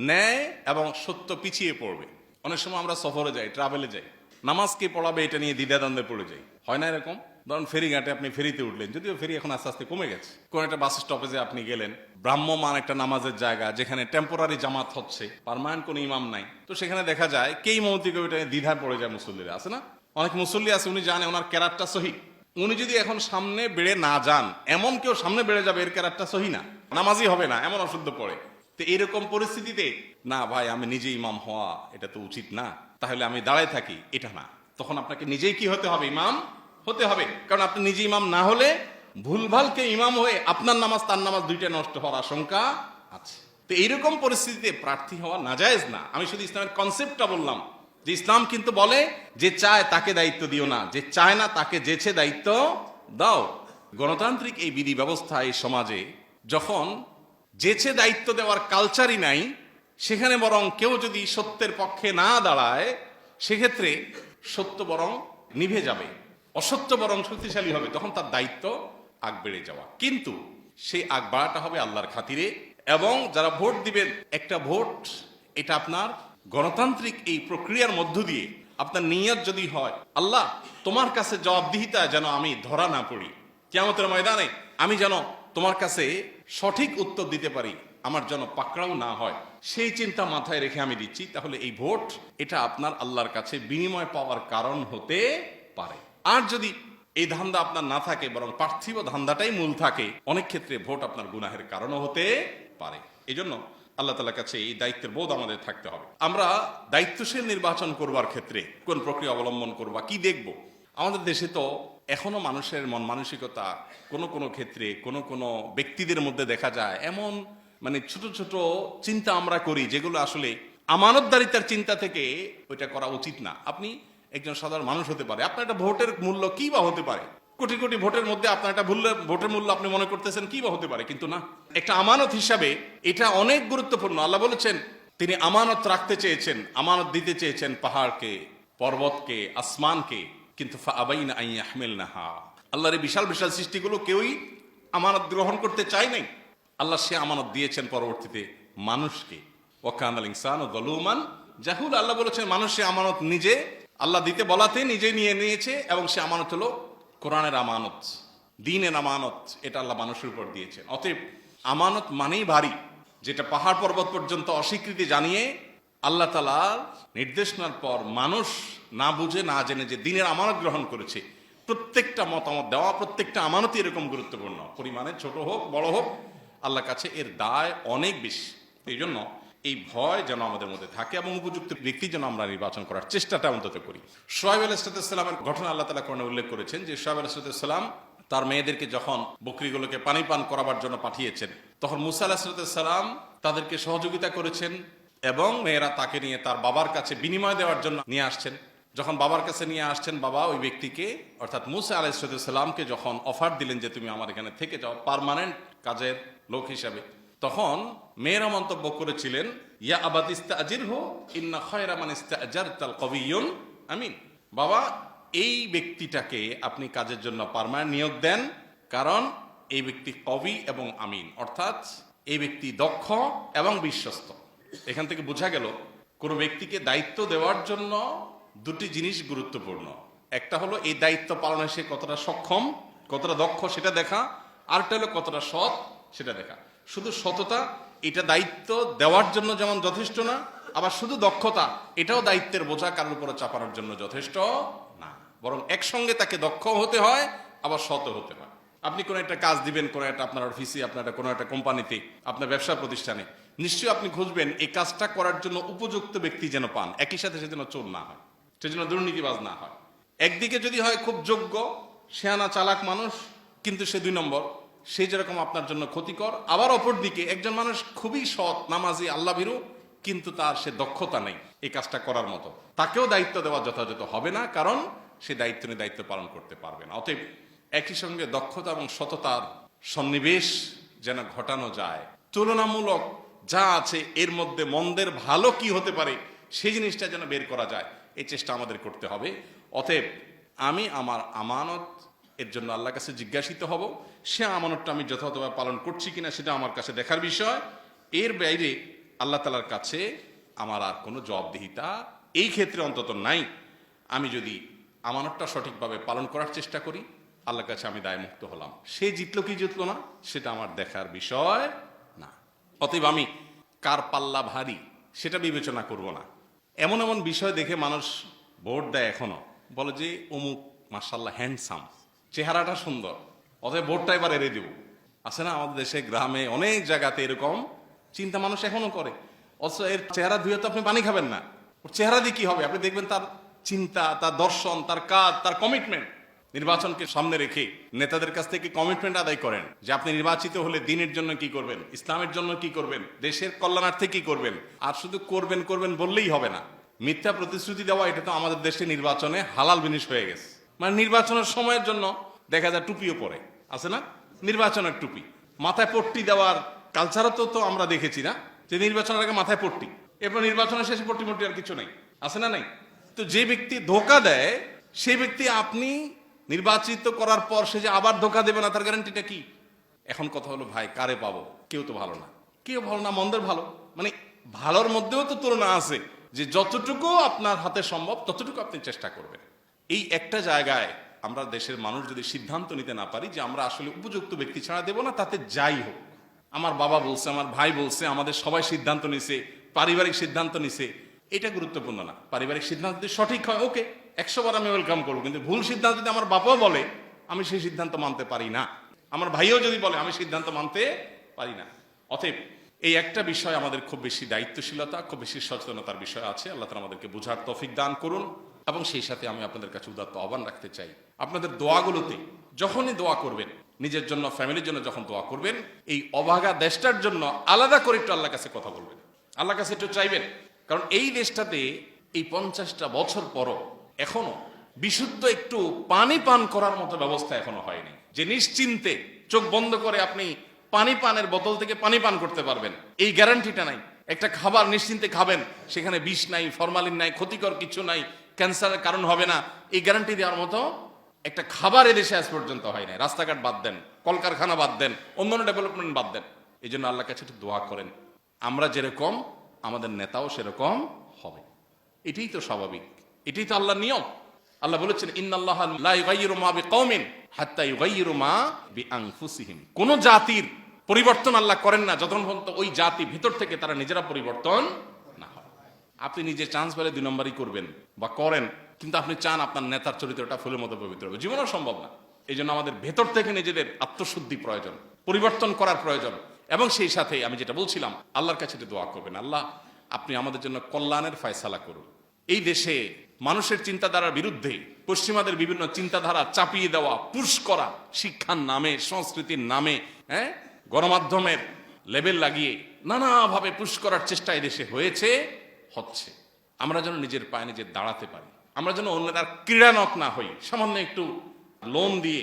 A: ন্যায় এবং সত্য পিছিয়ে পড়বে। অনেক সময় আমরা সফরে যাই, ট্রাভেলে যাই, নামাজ কে পড়াবে এটা নিয়ে দ্বিধাদ্বন্দ্বে পড়ে যাই, হয় না এরকম? ধরুন ফেরিঘাটে আপনি ফেরিতে উঠলেন, যদিও ফেরি এখন আস্তে আস্তে কমে গেছে, কোন একটা বাস স্টপেজে আপনি গেলেন, ব্রাহ্মমান একটা নামাজের জায়গা যেখানে টেম্পোরারি জামাত হচ্ছে, পার্মানেন্ট কোনো ইমাম নাই, তো সেখানে দেখা যায় কে ইমামতি করে ওইটা দ্বিধায় পড়ে যায়। মুসল্লিরা আছে না, অনেক মুসল্লি আছে, উনি জানে ওনার ক্যারারটা সহি, উনি যদি এখন সামনে বেড়ে না যান, এমন কেউ সামনে বেড়ে যাবে এর ক্যারারটা সহি না, নামাজই হবে না, এমন অশুদ্ধ পড়ে। তো এরকম পরিস্থিতিতে না ভাই আমি নিজে ইমাম হওয়া এটা তো উচিত না, তাহলে আমি দাঁড়ায় থাকি, এটা না। তখন আপনাকে নিজেই কি হতে হবে? ইমাম হতে হবে। কারণ আপনি নিজে ইমাম না হলে ভুলভালকে ইমাম হয়ে আপনার নামাজ তার নামাজ দুইটা নষ্ট হওয়ার আশঙ্কা আছে। তো এইরকম পরিস্থিতিতে প্রার্থী হওয়া নাজায়েজ না। আমি শুধু ইসলামের কনসেপ্টটা বললাম যে ইসলাম কিন্তু বলে যে চায় তাকে দায়িত্ব দিও না, যে চায় না তাকে যেচে দায়িত্ব দাও। গণতান্ত্রিক এই বিধি ব্যবস্থা এই সমাজে যখন যেচে দায়িত্ব দেওয়ার কালচারই নাই, সেখানে বরং কেউ যদি সত্যের পক্ষে না দাঁড়ায় সেক্ষেত্রে সত্য বরং নিভে যাবে, অসত্য বরং শক্তিশালী হবে, তখন তার দায়িত্ব আগ বেড়ে যাওয়া। কিন্তু সেই আগ বাড়াটা হবে আল্লাহর খাতিরে। এবং যারা ভোট দিবেন, একটা ভোট এটা আপনার গণতান্ত্রিক এই প্রক্রিয়ার মধ্য দিয়ে আপনার নিয়ত যদি হয় আল্লাহ তোমার কাছে জবাবদিহিতা যেন আমি ধরা না পড়ি, কিয়ামতের ময়দানে আমি যেন তোমার কাছে সঠিক উত্তর দিতে পারি, আমার যেন পাকড়াও না হয়, সেই চিন্তা মাথায় রেখে আমি দিচ্ছি, তাহলে এই ভোট এটা আপনার আল্লাহর কাছে বিনিময় পাওয়ার কারণ হতে পারে। আর যদি এই ধান্দা আপনার না থাকে, বরং পার্থিব ধান্দাটাই মূল থাকে, অনেক ক্ষেত্রে ভোট আপনার গুনাহের কারণও হতে পারে। এই জন্য আল্লাহ তাআলার কাছে এই দায়িত্বের বোধ আমাদের থাকতে হবে। আমরা দায়িত্বশীল নির্বাচন করবার ক্ষেত্রে কোন প্রক্রিয়া অবলম্বন করবা, কি দেখব? আমাদের দেশে তো এখনো মানুষের মন মানসিকতা কোনো কোনো ক্ষেত্রে কোনো কোনো ব্যক্তিদের মধ্যে দেখা যায় এমন মানে ছোট ছোট চিন্তা আমরা করি যেগুলো আসলে আমানতদারিতার চিন্তা থেকে ওইটা করা উচিত না। আপনি একজন সাধারণ মানুষ হতে পারে, আপনার একটা ভোটের মূল্য কি বা হতে পারে, কোটি কোটি ভোটের মধ্যে আপনার একটা ভোটের মূল্য আপনি মনে করতেছেন কি বা হতে পারে, কিন্তু না, একটা আমানত হিসাবে এটা অনেক গুরুত্বপূর্ণ। আল্লাহ বলেছেন তিনি আমানত রাখতে চেয়েছেন, আমানত দিতে চেয়েছেন পাহাড়কে, পর্বতকে, আসমানকে, কিন্তু ফাআবাইনা আন ইয়াহমিলনাহা, আল্লাহর এই বিশাল বিশাল সৃষ্টিগুলো কেউই আমানত গ্রহণ করতে চায় নাই। আল্লাহ সে আমানত দিয়েছেন পরবর্তীতে মানুষকে। ওয়াকানাল ইনসানু যালুমান জাহুলা, আল্লাহ বলেছেন মানুষ সে আমানত নিজে আল্লাহ দিতে বলাতে নিজে নিয়ে নিয়েছে, এবং সে আমানত হলো কোরআনের আমানত, দ্বীনের আমানত, এটা আল্লাহ মানুষের উপর দিয়েছেন। অতএব আমানত মানেই ভারী, যেটা পাহাড় পর্বত পর্যন্ত অস্বীকৃতি জানিয়ে আল্লাহ তাআলার নির্দেশনার পর মানুষ না বুঝে না জেনে যে দ্বীনের আমানত গ্রহণ করেছে। প্রত্যেকটা মতামত দেওয়া, প্রত্যেকটা আমানতই এরকম গুরুত্বপূর্ণ, পরিমাণে ছোট হোক বড় হোক, আল্লাহর কাছে এর দায় অনেক বেশি। এই জন্য এই ভয় যেন আমাদের মধ্যে থাকে এবং উপযুক্ত ব্যক্তি যেন আমরা নির্বাচন করার চেষ্টাটা অন্তত করি। শুআয়ব আলাইহিসসালামের ঘটনা আল্লাহ তাআলা কোরআনে উল্লেখ করেছেন যে শুআয়ব আলাইহিসসালাম তার মেয়েদেরকে যখন বকরিগুলোকে পানি পান করাবার জন্য পাঠিয়েছেন, তখন মুসা আলাইহিসসালাম তাদেরকে সহযোগিতা করেছেন এবং মেয়েরা তাকে নিয়ে তার বাবার কাছে বিনিময় দেওয়ার জন্য নিয়ে আসছেন। যখন বাবার কাছে নিয়ে আসছেন, বাবা ওই ব্যক্তিকে অর্থাৎ মুসা আলাইহিসসালামকে যখন অফার দিলেন যে তুমি আমার এখানে থেকে যাও পার্মানেন্ট কাজের লোক হিসাবে, তখন মেয়েরা মন্তব্য করেছিলেন ইয়া আবাত ইস্তাজিরহু ইন্না খায়রা মান ইস্তাজারতাল কবিয়্যুন আমিন, বাবা এই ব্যক্তিটাকে আপনি কাজের জন্য পার্মানেন্ট নিয়োগ দেন, কারণ এই ব্যক্তি কবি এবং আমিন, অর্থাৎ এই ব্যক্তি দক্ষ এবং বিশ্বস্ত। এখান থেকে বোঝা গেল কোন ব্যক্তিকে দায়িত্ব দেওয়ার জন্য দুটি জিনিস গুরুত্বপূর্ণ। একটা হলো এই দায়িত্ব পালনে সে কতটা সক্ষম, কতটা দক্ষ সেটা দেখা, আরেকটা হলো কতটা সৎ সেটা দেখা। শুধু সততা এটা দায়িত্ব দেওয়ার জন্য যেমন যথেষ্ট না, আবার শুধু দক্ষতা এটাও দায়িত্বের বোঝা কারোর উপরে চাপানোর জন্য যথেষ্ট না, বরং একসঙ্গে তাকে দক্ষ হতে হয় আবার সৎ হতে হয়। আপনি কোনো একটা কাজ দিবেন, কোনো একটা আপনার অফিসে, আপনার কোনো একটা কোম্পানিতে, আপনার ব্যবসা প্রতিষ্ঠানে, নিশ্চয়ই আপনি খুঁজবেন এই কাজটা করার জন্য উপযুক্ত ব্যক্তি যেন পান, একই সাথে সে যেন চোর না হয়, সে যেন দুর্নীতিবাজ না হয়। একদিকে যদি হয় খুব যোগ্য শেয়ানা চালাক মানুষ, কিন্তু সে 2 নম্বর, সে যেরকম আপনার জন্য ক্ষতিকর, আবার অপর দিকে একজন মানুষ খুবই সৎ নামাজি আল্লাহ ভীরু, কিন্তু তার সে দক্ষতা নেই এই কাজটা করার মতো, তাকেও দায়িত্ব দেওয়া যথাযথ হবে না, কারণ সে দায়িত্ব নিয়ে দায়িত্ব পালন করতে পারবে না। অতএব একই সঙ্গে দক্ষতা এবং সততার সন্নিবেশ যেন ঘটানো যায়, তুলনামূলক যা আছে এর মধ্যে মন্দের ভালো কি হতে পারে সেই জিনিসটা যেন বের করা যায়, এই চেষ্টা আমাদের করতে হবে। অতএব আমি আমার আমানত এর জন্য আল্লাহর কাছে জিজ্ঞাসিত হব, সে আমানতটা আমি যথাযথভাবে পালন করছি কিনা সেটা আমার কাছে দেখার বিষয়। এর বাইরে আল্লাহ তাআলার কাছে আমার আর কোনো জবাবদিহিতা এই ক্ষেত্রে অন্তত নাই। আমি যদি আমানতটা সঠিকভাবে পালন করার চেষ্টা করি, আল্লাহর কাছে আমি দায়মুক্ত হলাম। সে জিতলো কি জিতলো না সেটা আমার দেখার বিষয় না। অতএব আমি কার পাল্লা ভারী সেটা বিবেচনা করব না। এমন এমন বিষয় দেখে মানুষ ভোট দেয়, এখনো বলে যে অমুক মাশাআল্লাহ হ্যান্ডসাম, চেহারাটা সুন্দর, অতএব ভোটটা এবার এড়িয়ে দেব। আছে না আমাদের দেশে গ্রামে অনেক জায়গাতে এরকম চিন্তা মানুষ এখনো করে, অথচ এর চেহারা ধুয়ে তো আপনি পানি খাবেন না, ওর চেহারা দিয়ে কি হবে? আপনি দেখবেন তার চিন্তা, তার দর্শন, তার কাজ, তার কমিটমেন্ট। নির্বাচনকে সামনে রেখে নেতাদের কাছ থেকে কমিটমেন্ট আদায় করেন যে আপনি নির্বাচিত হলে দ্বীনের জন্য কি করবেন, ইসলামের জন্য কি করবেন, দেশের কল্যাণার্থে কি করবেন। আর শুধু করবেন করবেন বললেই হবে না, মিথ্যা প্রতিশ্রুতি দেওয়া এটা তো আমাদের দেশে নির্বাচনে হালাল জিনিস হয়ে গেছে। মানে নির্বাচনের সময়ের জন্য দেখা যায় টুপিও পরে, আছে না নির্বাচনের টুপি, মাথায় পট্টি দেওয়ার কালচারও তো আমরা দেখেছি না, যে নির্বাচনের আগে মাথায় পট্টি, এরপর নির্বাচনের শেষে পট্টি মট্টি আর কিছু নেই, আছে না নাই? তো যে ব্যক্তি ধোকা দেয় সেই ব্যক্তি আপনি নির্বাচিত করার পর সে যে আবার ধোকা দেবে না তার গ্যারান্টিটা কি? এখন কথা হলো ভাই কারে পাবো? কেউ তো ভালো না, কেউ ভালো না, মন্দের ভালো, মানে ভালোর মধ্যেও তো তুলনা আছে, যে যতটুকু আপনার হাতে সম্ভব ততটুকু আপনি চেষ্টা করবেন। এই একটা জায়গায় আমরা দেশের মানুষ যদি সিদ্ধান্ত নিতে না পারি যে আমরা আসলে উপযুক্ত ব্যক্তি ছাড়া দেব না, তাতে যাই হোক, আমার বাবা বলছে, আমার ভাই বলছে, আমাদের সবাই সিদ্ধান্ত নিছে, পারিবারিক সিদ্ধান্ত নিছে, এটা গুরুত্বপূর্ণ না। পারিবারিক সিদ্ধান্ত যদি সঠিক হয় ওকে, 100 বার আমি ওয়েলকাম করবো, কিন্তু ভুল সিদ্ধান্ত যদি আমার বাবাও বলে আমি সেই সিদ্ধান্ত মানতে পারি না, আমার ভাইও যদি বলে আমি সিদ্ধান্ত মানতে পারি না। অতএব এই একটা বিষয় আমাদের খুব বেশি দায়িত্বশীলতা, খুব বেশি সচেতনতার বিষয় আছে। আল্লাহ তাআলা আমাদেরকে বোঝার তৌফিক দান করুন। এবং সেই সাথে আমি আপনাদের কাছে উদাত্ত আহ্বান রাখতে চাই, আপনাদের দোয়াগুলোতে যখনই দোয়া করবেন নিজের জন্য, ফ্যামিলির জন্য যখন দোয়া করবেন, এই অভাগা দেশটার জন্য আলাদা করে একটু আল্লাহর কাছে কথা বলবেন, আল্লাহর কাছে একটু চাইবেন। কারণ এই দেশটাতে এই 50টা বছর পরও এখনো বিশুদ্ধ একটু পানি পান করার মতো ব্যবস্থা এখনো হয়নি, যে নিশ্চিন্তে চোখ বন্ধ করে আপনি পানি পানের বোতল থেকে পানি পান করতে পারবেন, এই গ্যারান্টিটা নাই। একটা খাবার নিশ্চিন্তে খাবেন, সেখানে বিষ নাই, ফরমালিন নাই, ক্ষতিকর কিছু নাই, ক্যান্সারের কারণ হবে না, এই গ্যারান্টি দেওয়ার মতো একটা খাবার এদেশে আজ পর্যন্ত হয় নাই। রাস্তাঘাট বাদ দেন, কলকারখানা বাদ দেন, অন্যান্য ডেভেলপমেন্ট বাদ দেন। এই জন্য আল্লাহর কাছে একটু দোয়া করেন, আমরা যেরকম আমাদের নেতাও সেরকম হবে। এটাই তো স্বাভাবিক, এটাই তো আল্লাহর নিয়ম। আল্লাহ বলেছেন, ইন্নাল্লাহা লা ইউগাইয়িরু মা বিকওমিন হাত্তা ইউগাইয়িরু মা বিআনফুসিহিম। কোন জাতির পরিবর্তন আল্লাহ করেন না যতক্ষণ পর্যন্ত ওই জাতি ভিতর থেকে তারা নিজেরা পরিবর্তন না হয়। আপনি নিজে চান্স পেলে 2 নম্বরই করবেন বা করেন, কিন্তু আপনি চান আপনার নেতার চরিত্রটা ফুলের মতো পবিত্র হবে, জীবনেও সম্ভব না। এই জন্য আমাদের ভেতর থেকে নিজেদের আত্মশুদ্ধি প্রয়োজন, পরিবর্তন করার প্রয়োজন। এবং সেই সাথে আমি যেটা বলছিলাম, আল্লাহর কাছে দোয়া করবেন, আল্লাহ আপনি আমাদের জন্য কল্যাণের ফয়সালা করুন। এই দেশে মানুষের চিন্তাধারার বিরুদ্ধে পশ্চিমাদের বিভিন্ন চিন্তাধারা চাপিয়ে দেওয়া, পুশ করা, শিক্ষার নামে, সংস্কৃতির নামে, গণমাধ্যমের লেবেল লাগিয়ে নানাভাবে পুশ করার চেষ্টা এই দেশে হচ্ছে। আমরা যেন নিজের পায়ে নিজে দাঁড়াতে পারি, আমরা যেন অন্যের আর ক্রীড়ানক না হই। সামান্য একটু লোন দিয়ে,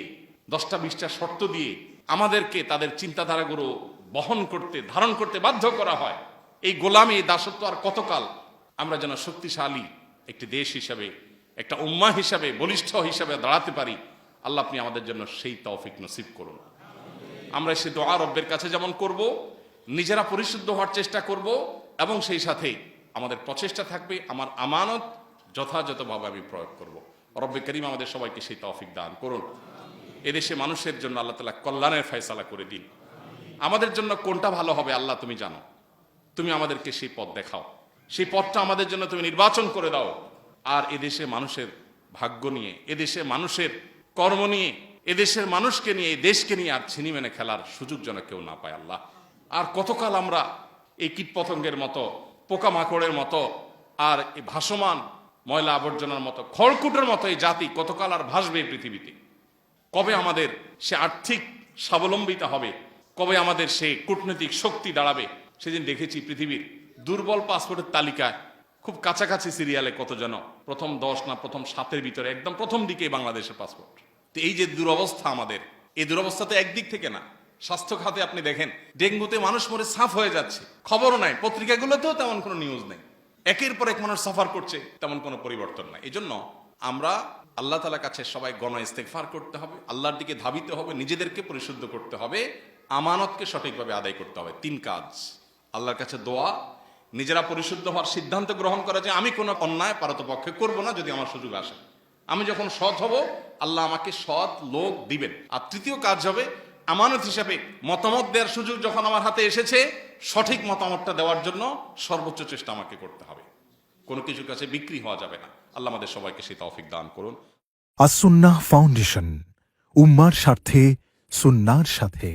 A: 10টা 20টা শর্ত দিয়ে আমাদেরকে তাদের চিন্তাধারাগুলো বহন করতে, ধারণ করতে বাধ্য করা হয়। এই গোলামি, এই দাসত্ব আর কতকাল? আমরা যেন শক্তিশালী একটি দেশ হিসাবে, একটা উম্মাহ হিসাবে, বলিষ্ঠ হিসাবে দাঁড়াতে পারি। আল্লাহ আপনি আমাদের জন্য সেই তৌফিক নসিব করুন। আমরা সে দোয়া রব্বের কাছে যেমন করব, নিজেরা পরিশুদ্ধ হওয়ার চেষ্টা করব, এবং সেই সাথে আমাদের প্রচেষ্টা থাকবে আমার আমানত যথাযথভাবে আমি প্রয়োগ করব। রব্বে করিম আমাদের সবাইকে সেই তৌফিক দান করুন। এদেশে মানুষের জন্য আল্লাহ তাআলা কল্যাণের ফয়সালা করে দিন। আমাদের জন্য কোনটা ভালো হবে আল্লাহ তুমি জানো, তুমি আমাদেরকে সেই পথ দেখাও, সেই পথটা আমাদের জন্য তুমি নির্বাচন করে দাও। আর এদেশে মানুষের ভাগ্য নিয়ে, এদেশে মানুষের কর্ম নিয়ে, এদেশের মানুষকে নিয়ে, এই দেশকে নিয়ে আর ছিনিমেনে খেলার সুযোগ যেন কেউ না পায় আল্লাহ। আর কতকাল আমরা এই কীটপতঙ্গের মতো, পোকামাকড়ের মতো, আর এই ভাসমান ময়লা আবর্জনার মতো, খড়কুটোর মতো এই জাতি কতকাল আর ভাসবে এই পৃথিবীতে? কবে আমাদের সে আর্থিক স্বাবলম্বিতা হবে? কবে আমাদের সে কূটনৈতিক শক্তি দাঁড়াবে? সেদিন দেখেছি পৃথিবীর দুর্বল পাসপোর্টের তালিকায় খুব কাছাকাছি সিরিয়ালে কতজন প্রথম 10 না প্রথম 7-এর ভিতরে, একদম প্রথম দিকে বাংলাদেশের পাসপোর্ট। তো এই যে দুরবস্থা আমাদের, এই দুরবস্থা তো একদিক থেকে না। স্বাস্থ্য খাতে আপনি দেখেন, ডেঙ্গুতে মানুষ মরে সাফ হয়ে যাচ্ছে, খবরও নাই, পত্রিকাগুলোতেও তেমন কোনো নিউজ নেই। একের পর এক মানুষ সাফার করছে, তেমন কোনো পরিবর্তন নাই। এই জন্য আমরা আল্লাহ তাআলার কাছে সবাই গণ ইস্তেগফার করতে হবে, আল্লাহর দিকে ধাবিতে হবে, নিজেদেরকে পরিশুদ্ধ করতে হবে, আমানতকে সঠিকভাবে আদায় করতে হবে। 3 কাজ, আল্লাহর কাছে দোয়া, নিজেরা পরিশুদ্ধ হওয়ার সিদ্ধান্ত গ্রহণ করা যে আমি কোনো অন্যায় পারতপক্ষে করব না যদি আমার সুযোগ আসে। আমি যখন সৎ হব, আল্লাহ আমাকে সৎ লোক দিবেন। আর 3য় কাজ হবে, আমানত হিসাবে মতামত দেওয়ার সুযোগ যখন আমার হাতে এসেছে, সঠিক মতামতটা দেওয়ার জন্য সর্বোচ্চ চেষ্টা আমাকে করতে হবে। কোনো কিছুর কাছে বিক্রি হওয়া যাবে না। আল্লাহ আমাদের সবাইকে সেই তৌফিক দান করুন।
B: আস-সুন্নাহ ফাউন্ডেশন, উম্মার স্বার্থে সুন্নাহর সাথে।